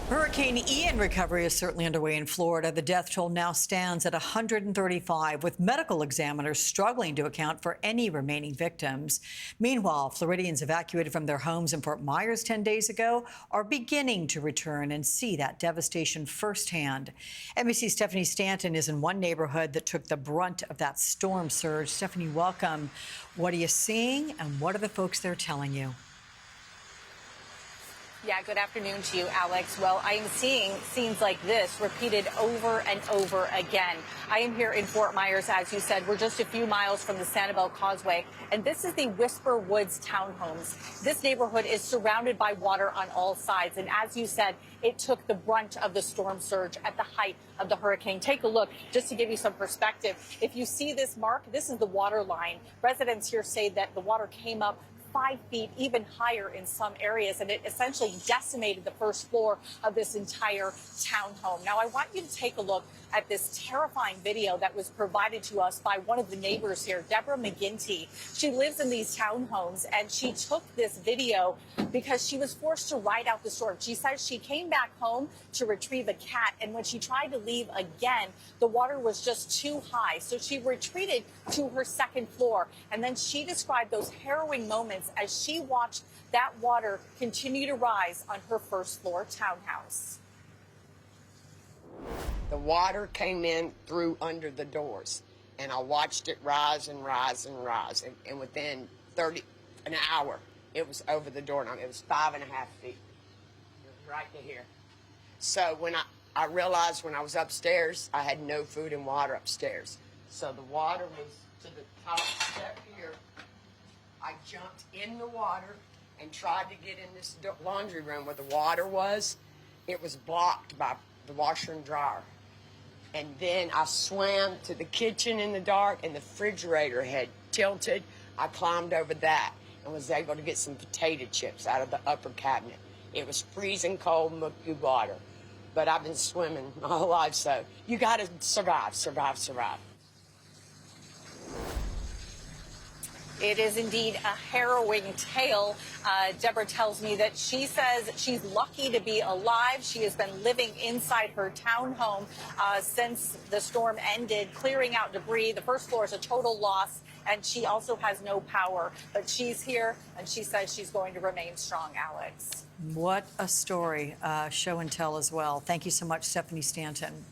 Hurricane Ian recovery is certainly underway in Florida. The death toll now stands at 135, with medical examiners struggling to account for any remaining victims. Meanwhile, Floridians evacuated from their homes in Fort Myers 10 days ago are beginning to return and see that devastation firsthand. NBC's Stephanie Stanton is in one neighborhood that took the brunt of that storm surge. Stephanie, welcome. What are you seeing, and what are the folks there telling you? Yeah, good afternoon to you, Alex. Well, I am seeing scenes like this repeated over and over again. I am here in Fort Myers, as you said. We're just a few miles from the Sanibel Causeway, and this is the Whisper Woods townhomes. This neighborhood is surrounded by water on all sides, and as you said, it took the brunt of the storm surge at the height of the hurricane. Take a look, just to give you some perspective. If you see this mark, this is the water line. Residents here say that the water came up 5 feet, even higher in some areas, and it essentially decimated the first floor of this entire townhome. Now, I want you to take a look at this terrifying video that was provided to us by one of the neighbors here, Deborah McGinty. She lives in these townhomes, and she took this video because she was forced to ride out the storm. She says she came back home to retrieve a cat, and when she tried to leave again, the water was just too high. So she retreated to her second floor, and then she described those harrowing moments as she watched that water continue to rise on her first floor townhouse. The water came in through under the doors, and I watched it rise and rise and rise. And within an hour, it was over the door. It was 5.5 feet. It was right to here. So when I realized when I was upstairs, I had no food and water upstairs. So the water was to the top step here. I jumped in the water and tried to get in this laundry room where the water was. It was blocked by the washer and dryer. And then I swam to the kitchen in the dark, and the refrigerator had tilted. I climbed over that and was able to get some potato chips out of the upper cabinet. It was freezing cold, murky water. But I've been swimming my whole life, so you got to survive, survive, survive. It is indeed a harrowing tale. Deborah tells me that she says she's lucky to be alive. She has been living inside her townhome since the storm ended, clearing out debris. The first floor is a total loss, and she also has no power. But she's here, and she says she's going to remain strong, Alex. What a story. Show and tell as well. Thank you so much, Stephanie Stanton.